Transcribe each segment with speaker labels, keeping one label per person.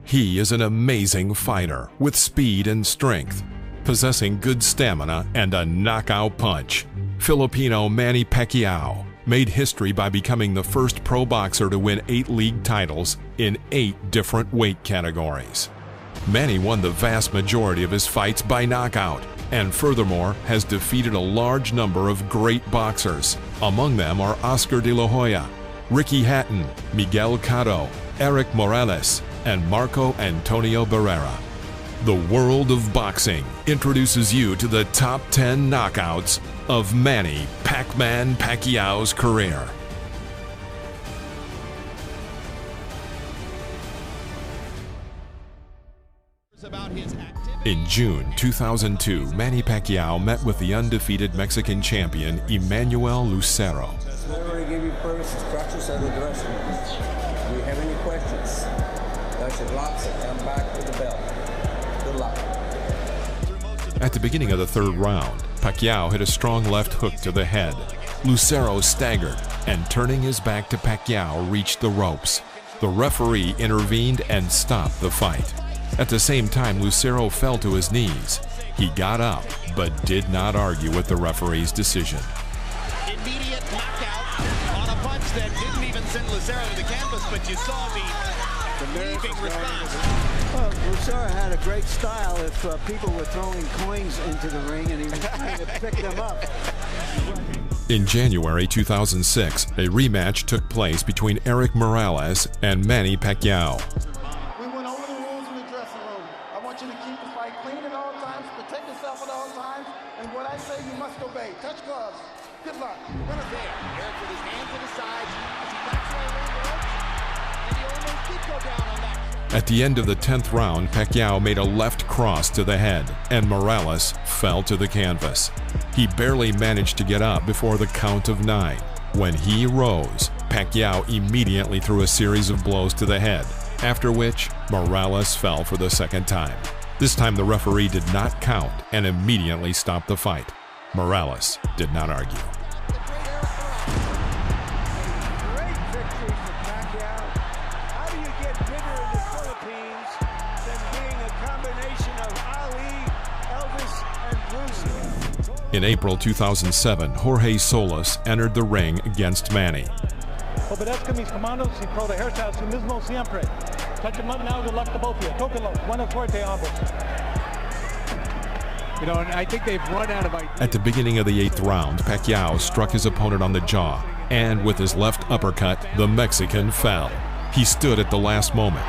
Speaker 1: He is an amazing fighter with speed and strength, possessing good stamina and a knockout punch. Filipino Manny Pacquiao made history by becoming the first pro boxer to win 8 league titles in 8 different weight categories. Manny won the vast majority of his fights by knockout, and furthermore has defeated a large number of great boxers. Among them are Oscar de la Hoya, Ricky Hatton, Miguel Cotto, Eric Morales, and Marco Antonio Barrera. The world of boxing introduces you to the top 10 knockouts of Manny "Pac-Man" Pacquiao's career. In June 2002, Manny Pacquiao met with the undefeated Mexican champion Emmanuel Lucero.
Speaker 2: We already gave you first instructions of the dressing room. Do you have any questions? Touch your blocks and come back to the belt. Good luck.
Speaker 1: At the beginning of the 3rd round, Pacquiao hit a strong left hook to the head. Lucero staggered and, turning his back to Pacquiao, reached the ropes. The referee intervened and stopped the fight. At the same time, Lucero fell to his knees. He got up, but did not argue with the referee's decision.
Speaker 3: Immediate knockout on a punch that didn't even send Lucero to the canvas, but you saw the leaping response.
Speaker 4: Well, Lucero had a great style if people were throwing coins into the ring and he was trying to pick them up.
Speaker 1: In January 2006, a rematch took place between Eric Morales and Manny Pacquiao.
Speaker 5: We went over the rules in the dressing room. I want you to keep the fight clean at all times, protect yourself at all times, and what I say you must obey. Touch gloves. Good luck.
Speaker 3: There, Eric with his hands at his sides as he backs away along the ropes, and he almost did go down on that.
Speaker 1: At the end of the 10th round, Pacquiao made a left cross to the head, and Morales fell to the canvas. He barely managed to get up before the count of 9. When he rose, Pacquiao immediately threw a series of blows to the head, after which Morales fell for the 2nd time. This time the referee did not count and immediately stopped the fight. Morales did not argue.
Speaker 4: Great victory for Pacquiao. How do you get bigger in the Philippines than being a combination of Ali, Elvis, and Bruce?
Speaker 1: In April 2007, Jorge Solis entered the ring against Manny.
Speaker 6: Obedezca mis comandos y protegerse a sí mismo siempre. Touch him up now, good luck to both of you. Tóquenlo, buena suerte ambos.
Speaker 7: You know, and I think they've run out of ideas.
Speaker 1: At the beginning of the 8th round, Pacquiao struck his opponent on the jaw, and with his left uppercut, the Mexican fell. He stood at the last moment.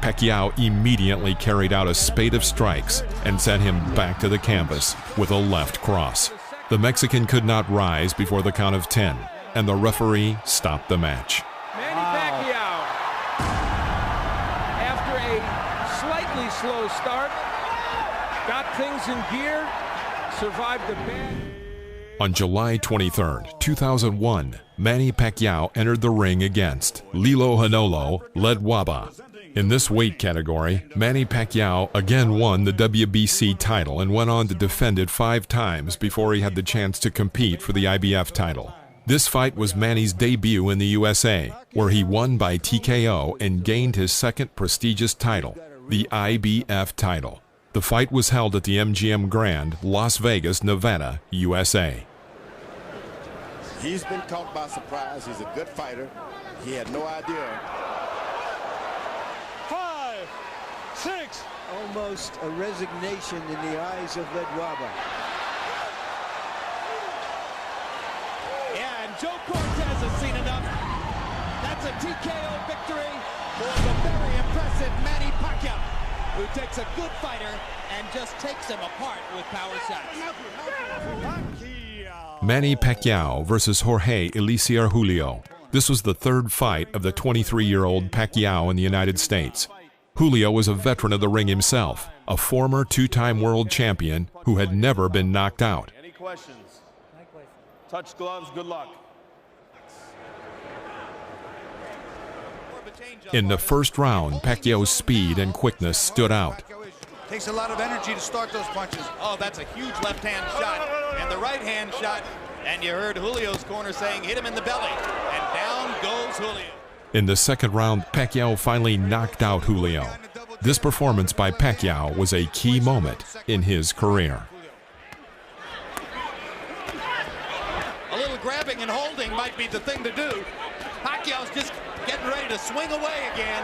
Speaker 1: Pacquiao immediately carried out a spate of strikes and sent him back to the canvas with a left cross. The Mexican could not rise before the count of 10, and the referee stopped the match.
Speaker 7: Manny Pacquiao, after a slightly slow start, got things in gear, survived the bad.
Speaker 1: On July 23, 2001, Manny Pacquiao entered the ring against Lilo Hanolo Ledwaba. In this weight category, Manny Pacquiao again won the WBC title and went on to defend it 5 times before he had the chance to compete for the IBF title. This fight was Manny's debut in the USA, where he won by TKO and gained his 2nd prestigious title, the IBF title. The fight was held at the MGM Grand, Las Vegas, Nevada, USA.
Speaker 8: He's been caught by surprise. He's a good fighter. He had no idea.
Speaker 6: 5, 6.
Speaker 4: Almost a resignation in the eyes of Ledwaba.
Speaker 3: Yeah, and Joe Cortez has seen enough. That's a TKO victory for the very impressive Manny Pacquiao, who takes a good fighter and just takes him apart with power shots.
Speaker 1: Manny Pacquiao versus Jorge Eliezer Julio. This was the 3rd fight of the 23-year-old Pacquiao in the United States. Julio was a veteran of the ring himself, a former 2-time world champion who had never been knocked out.
Speaker 5: Any questions? Touch gloves. Good luck.
Speaker 1: In the 1st round, Pacquiao's speed and quickness stood out.
Speaker 5: Takes a lot of energy to start those punches.
Speaker 3: Oh, that's a huge left-hand shot, and the right-hand shot, and you heard Julio's corner saying, hit him in the belly, and down goes Julio.
Speaker 1: In the second round, Pacquiao finally knocked out Julio. This performance by Pacquiao was a key moment in his career.
Speaker 3: A little grabbing and holding might be the thing to do. Pacquiao's just getting ready to swing away again,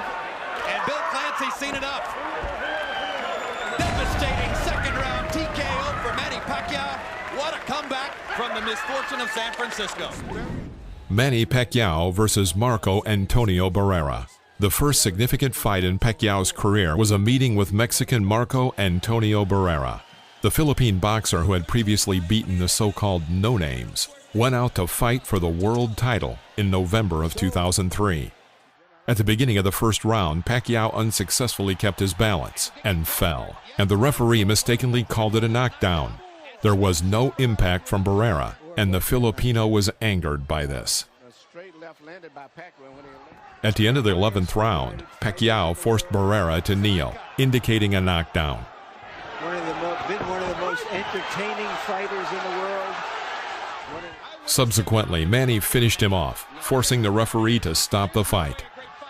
Speaker 3: and Bill Clancy's seen enough. Devastating second round TKO for Manny Pacquiao. What a comeback from the misfortune of San Francisco.
Speaker 1: Manny Pacquiao versus Marco Antonio Barrera. The first significant fight in Pacquiao's career was a meeting with Mexican Marco Antonio Barrera. The Philippine boxer, who had previously beaten the so-called no-names, went out to fight for the world title in November of 2003. At the beginning of the first round, Pacquiao unsuccessfully kept his balance and fell, and the referee mistakenly called it a knockdown. There was no impact from Barrera, and the Filipino was angered by this. At the end of the 11th round, Pacquiao forced Barrera to kneel, indicating a knockdown.
Speaker 4: Been one of the most entertaining fighters in the world.
Speaker 1: Subsequently, Manny finished him off, forcing the referee to stop the fight.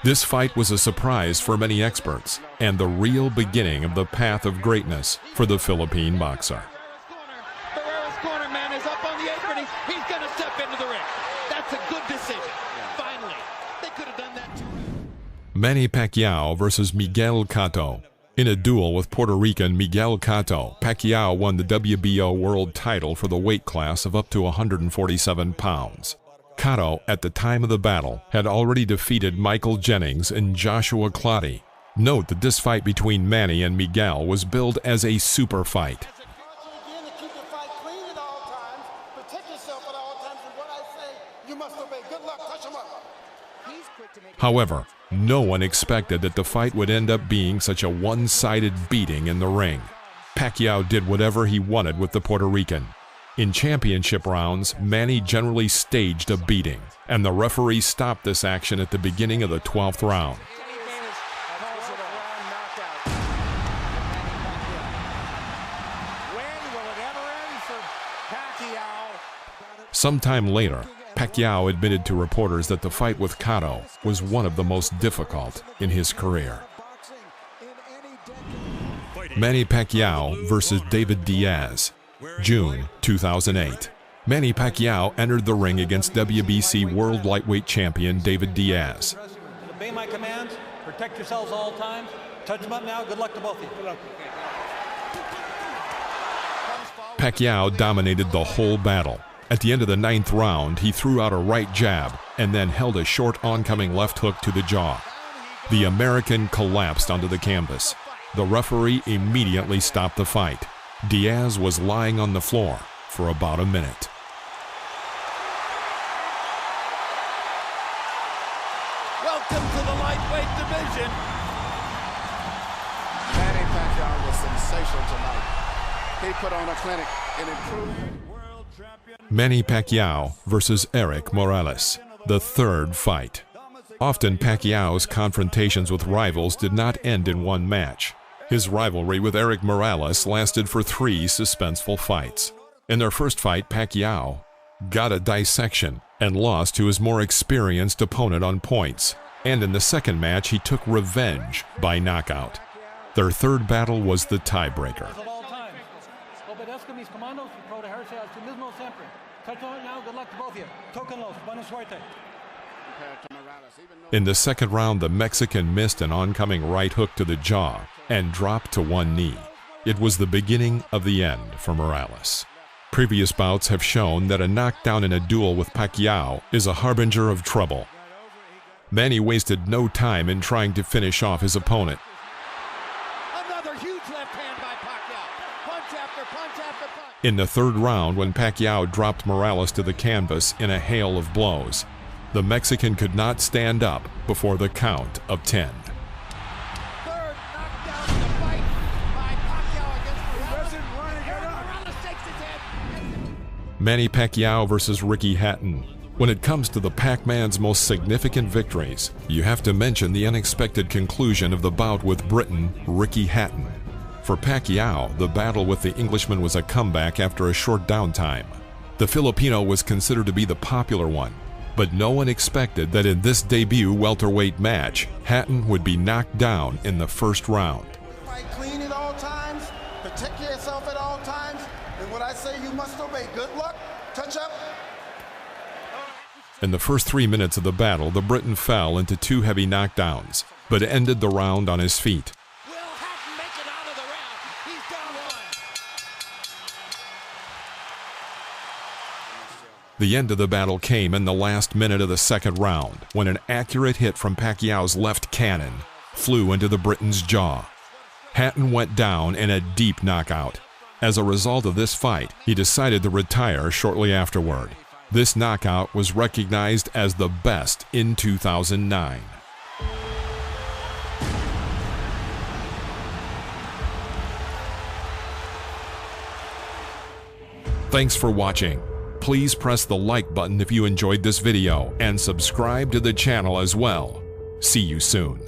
Speaker 1: This fight was a surprise for many experts, and the real beginning of the path of greatness for the Philippine boxer.
Speaker 3: Barrera's corner man is up on the apron. He's going to step into the ring. That's a good decision. Finally, they could have done that too.
Speaker 1: Manny Pacquiao versus Miguel Cotto. In a duel with Puerto Rican Miguel Cotto, Pacquiao won the WBO world title for the weight class of up to 147 pounds. Cotto, at the time of the battle, had already defeated Michael Jennings and Joshua Clottey. Note that this fight between Manny and Miguel was billed as a super fight. However, no one expected that the fight would end up being such a one-sided beating in the ring. Pacquiao did whatever he wanted with the Puerto Rican. In championship rounds, Manny generally staged a beating, and the referee stopped this action at the beginning of the 12th round. Sometime later, Pacquiao admitted to reporters that the fight with Cotto was one of the most difficult in his career. Manny Pacquiao versus David Diaz, June 2008. Manny Pacquiao entered the ring against WBC World Lightweight Champion David Diaz.
Speaker 6: Obey my commands, protect yourselves all times, touch them up now, good luck to both of you. Good luck.
Speaker 1: Pacquiao dominated the whole battle. At the end of the 9th round, he threw out a right jab and then held a short oncoming left hook to the jaw. The American collapsed onto the canvas. The referee immediately stopped the fight. Diaz was lying on the floor for about a minute.
Speaker 3: Welcome to the lightweight division.
Speaker 8: Manny Pacquiao was sensational tonight. He put on a clinic and improved.
Speaker 1: Manny Pacquiao versus Erik Morales, the third fight. Often Pacquiao's confrontations with rivals did not end in one match. His rivalry with Erik Morales lasted for 3 suspenseful fights. In their first fight, Pacquiao got a dissection and lost to his more experienced opponent on points. And in the second match, he took revenge by knockout. Their third battle was the tiebreaker. In the second round, the Mexican missed an oncoming right hook to the jaw and dropped to one knee. It was the beginning of the end for Morales. Previous bouts have shown that a knockdown in a duel with Pacquiao is a harbinger of trouble. Manny wasted no time in trying to finish off his opponent.
Speaker 3: Another huge left hand by Pacquiao. Punch after punch after punch.
Speaker 1: In the third round, when Pacquiao dropped Morales to the canvas in a hail of blows, the Mexican could not stand up before the count of 10.
Speaker 3: Third knockdown in the fight by Pacquiao against Morales. Morales takes his head.
Speaker 1: Manny Pacquiao versus Ricky Hatton. When it comes to the Pac-Man's most significant victories, you have to mention the unexpected conclusion of the bout with Briton Ricky Hatton. For Pacquiao, the battle with the Englishman was a comeback after a short downtime. The Filipino was considered to be the popular one. But no one expected that in this debut welterweight match, Hatton would be knocked down in the first round.
Speaker 5: Fight clean at all times, protect yourself at all times, and what I say you must obey. Good luck, touch up.
Speaker 1: In the first 3 minutes of the battle, the Briton fell into 2 heavy knockdowns, but ended the round on his feet.
Speaker 3: Will Hatton make it out of the round? He's down 1.
Speaker 1: The end of the battle came in the last minute of the second round, when an accurate hit from Pacquiao's left cannon flew into the Briton's jaw. Hatton went down in a deep knockout. As a result of this fight, he decided to retire shortly afterward. This knockout was recognized as the best in 2009. Thanks for watching. Please press the like button if you enjoyed this video and subscribe to the channel as well. See you soon.